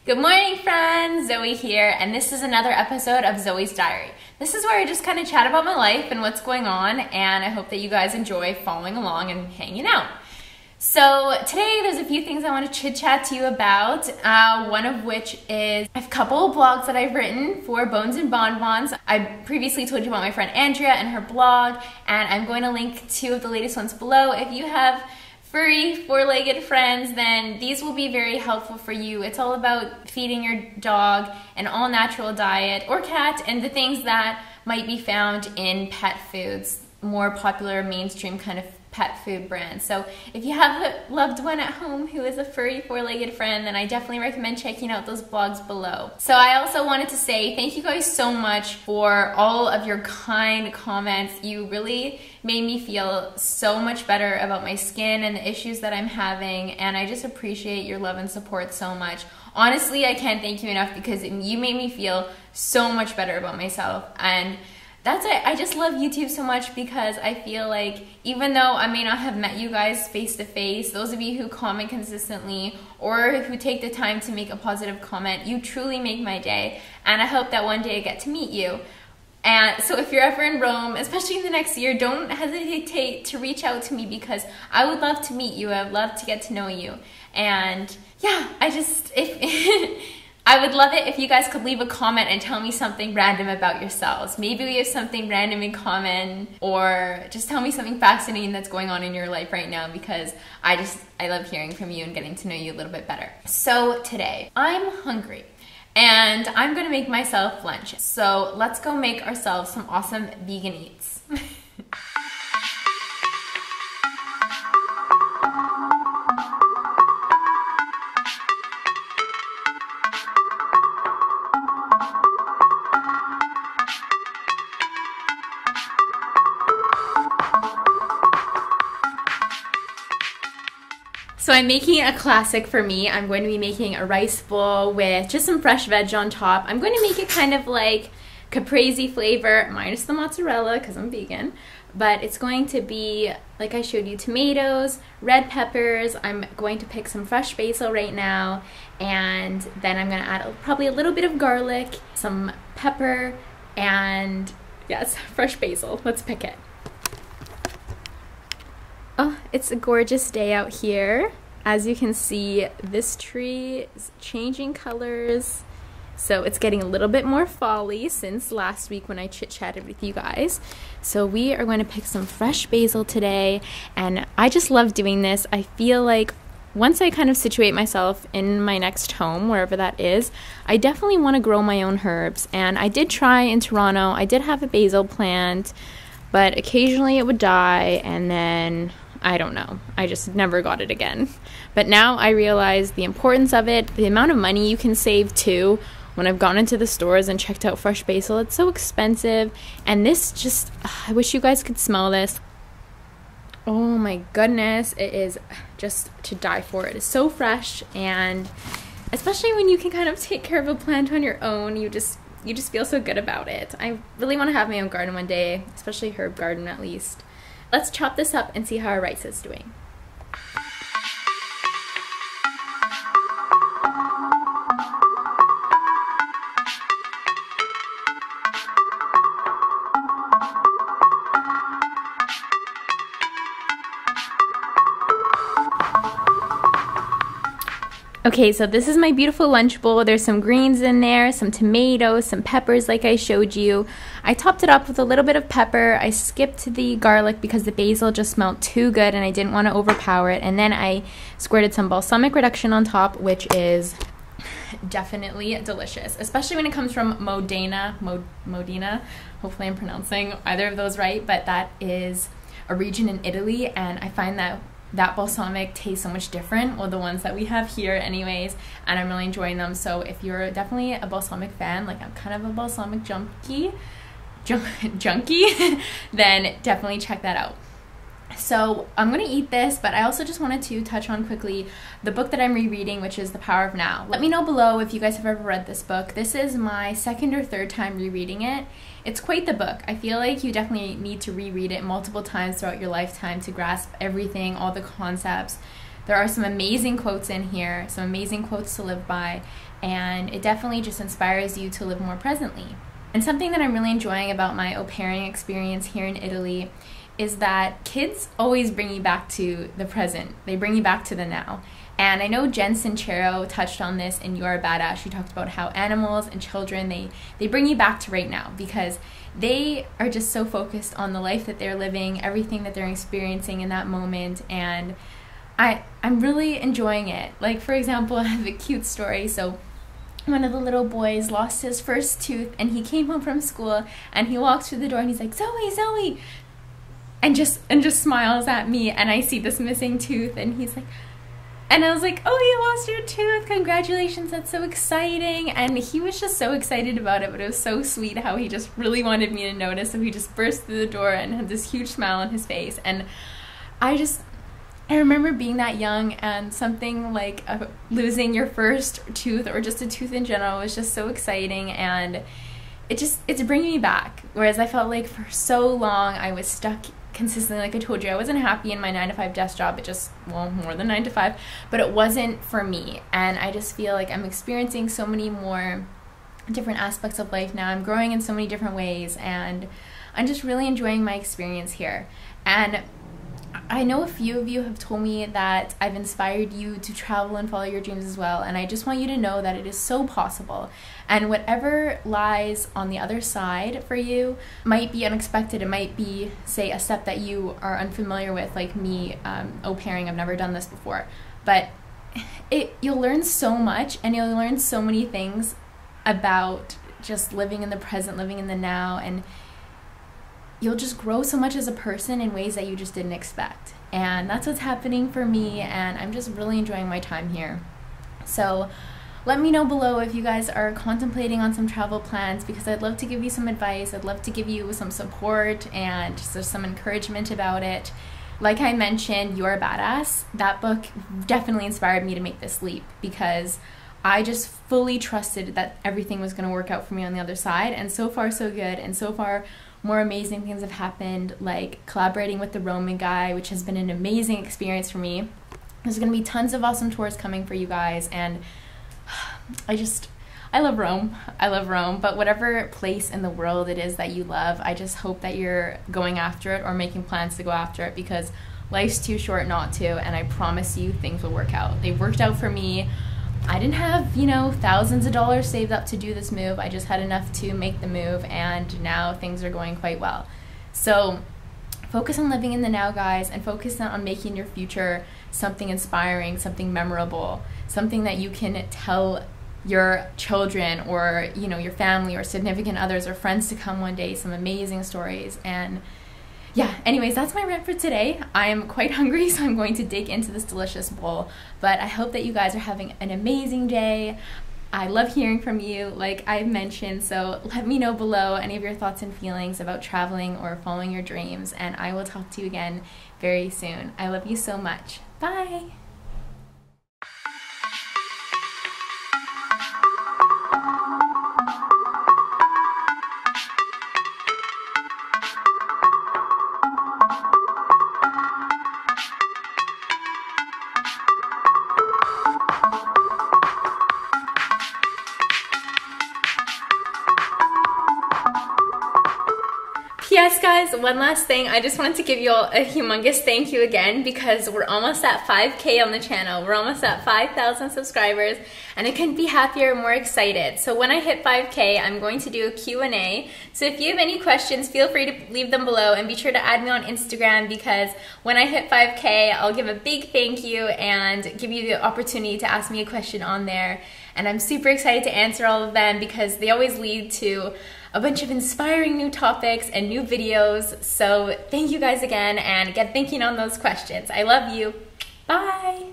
Good morning, friends! Zoe here, and this is another episode of Zoe's Diary. This is where I just kind of chat about my life and what's going on, and I hope that you guys enjoy following along and hanging out. So today there's a few things I want to chit-chat to you about, one of which is a couple of blogs that I've written for Bones and Bonbons. I previously told you about my friend Andrea and her blog, and I'm going to link two of the latest ones below. If you have furry, four-legged friends, then these will be very helpful for you. It's all about feeding your dog an all-natural diet, or cat, and the things that might be found in pet foods, more popular mainstream kind of pet food brands. So if you have a loved one at home who is a furry, four-legged friend, then I definitely recommend checking out those blogs below. So I also wanted to say thank you guys so much for all of your kind comments. You really made me feel so much better about my skin and the issues that I'm having, and I just appreciate your love and support so much. Honestly, I can't thank you enough because you made me feel so much better about myself, and that's it. I just love YouTube so much because I feel like even though I may not have met you guys face to face, those of you who comment consistently or who take the time to make a positive comment, you truly make my day, and I hope that one day I get to meet you. And so if you're ever in Rome, especially in the next year, don't hesitate to reach out to me because I would love to meet you. I would love to get to know you. And yeah, I would love it if you guys could leave a comment and tell me something random about yourselves. Maybe we have something random in common, or just tell me something fascinating that's going on in your life right now, because I love hearing from you and getting to know you a little bit better. So today, I'm hungry and I'm gonna make myself lunch. So let's go make ourselves some awesome vegan eats. So I'm making a classic for me. I'm going to be making a rice bowl with just some fresh veg on top. I'm going to make it kind of like caprese flavor, minus the mozzarella because I'm vegan. But it's going to be, like I showed you, tomatoes, red peppers. I'm going to pick some fresh basil right now. And then I'm going to add probably a little bit of garlic, some pepper, and yes, fresh basil. Let's pick it. Oh, it's a gorgeous day out here. As you can see, this tree is changing colors. So it's getting a little bit more fall-y since last week when I chit-chatted with you guys. So we are going to pick some fresh basil today, and I just love doing this. I feel like once I kind of situate myself in my next home, wherever that is, I definitely want to grow my own herbs. And I did try in Toronto. I did have a basil plant, but occasionally it would die, and then I don't know. I just never got it again. But now I realize the importance of it, the amount of money you can save too. When I've gone into the stores and checked out fresh basil, it's so expensive. And this just, I wish you guys could smell this. Oh my goodness, it is just to die for. It is so fresh, and especially when you can kind of take care of a plant on your own, you just feel so good about it. I really want to have my own garden one day, especially herb garden at least. Let's chop this up and see how our rice is doing. Okay, so this is my beautiful lunch bowl. There's some greens in there, some tomatoes, some peppers like I showed you. I topped it up with a little bit of pepper. I skipped the garlic because the basil just smelled too good and I didn't want to overpower it. And then I squirted some balsamic reduction on top, which is definitely delicious, especially when it comes from Modena. Hopefully I'm pronouncing either of those right, but that is a region in Italy, and I find that balsamic tastes so much different, well, the ones that we have here anyways, and I'm really enjoying them. So if you're definitely a balsamic fan, like I'm kind of a balsamic junkie, then definitely check that out. So I'm going to eat this, but I also just wanted to touch on quickly the book that I'm rereading, which is The Power of Now. Let me know below if you guys have ever read this book. This is my second or third time rereading it. It's quite the book. I feel like you definitely need to reread it multiple times throughout your lifetime to grasp everything, all the concepts. There are some amazing quotes in here, some amazing quotes to live by, and it definitely just inspires you to live more presently. And something that I'm really enjoying about my au pairing experience here in Italy is that kids always bring you back to the present. They bring you back to the now. And I know Jen Sincero touched on this in You're a Badass. She talked about how animals and children, they bring you back to right now because they are just so focused on the life that they're living, everything that they're experiencing in that moment. And I'm really enjoying it. Like, for example, I have a cute story. So one of the little boys lost his first tooth, and he came home from school and he walks through the door and he's like, Zoe, and just smiles at me, and I see this missing tooth, and he's like, and I was like, oh, you lost your tooth, congratulations, that's so exciting. And he was just so excited about it, but it was so sweet how he just really wanted me to notice, so he just burst through the door and had this huge smile on his face. And I remember being that young, and something like losing your first tooth or just a tooth in general was just so exciting, and it's bringing me back. Whereas I felt like for so long I was stuck consistently, like I told you, I wasn't happy in my 9-to-5 desk job. It just, well, more than 9 to 5, but it wasn't for me. And I just feel like I'm experiencing so many more different aspects of life now. I'm growing in so many different ways, and I'm just really enjoying my experience here. And I know a few of you have told me that I've inspired you to travel and follow your dreams as well, and I just want you to know that it is so possible. And whatever lies on the other side for you might be unexpected. It might be, say, a step that you are unfamiliar with, like me au pairing. I've never done this before. But you'll learn so much, and you'll learn so many things about just living in the present, living in the now, and you'll just grow so much as a person in ways that you just didn't expect. And that's what's happening for me, and I'm just really enjoying my time here. So let me know below if you guys are contemplating on some travel plans, because I'd love to give you some advice. I'd love to give you some support and just some encouragement about it. Like I mentioned, You're a Badass. That book definitely inspired me to make this leap, because I just fully trusted that everything was going to work out for me on the other side. And so far, so good. And so far, more amazing things have happened, like collaborating with the Roman guy, which has been an amazing experience for me. There's going to be tons of awesome tours coming for you guys, and I love Rome. I love Rome, but whatever place in the world it is that you love, I just hope that you're going after it or making plans to go after it, because life's too short not to, and I promise you things will work out. They've worked out for me. I didn't have, thousands of dollars saved up to do this move. I just had enough to make the move, and now things are going quite well. So focus on living in the now, guys, and focus on making your future something inspiring, something memorable, something that you can tell your children or, your family or significant others or friends to come one day, some amazing stories. And yeah, anyways, that's my rant for today. I'm quite hungry, so I'm going to dig into this delicious bowl. But I hope that you guys are having an amazing day. I love hearing from you, like I've mentioned, so let me know below any of your thoughts and feelings about traveling or following your dreams, and I will talk to you again very soon. I love you so much. Bye! Yes, guys, one last thing. I just wanted to give you all a humongous thank you again, because we're almost at 5K on the channel. We're almost at 5,000 subscribers, and I couldn't be happier or more excited. So when I hit 5K, I'm going to do a Q&A. So if you have any questions, feel free to leave them below, and be sure to add me on Instagram, because when I hit 5K, I'll give a big thank you and give you the opportunity to ask me a question on there. And I'm super excited to answer all of them, because they always lead to a bunch of inspiring new topics and new videos. So thank you guys again, and get thinking on those questions. I love you. Bye.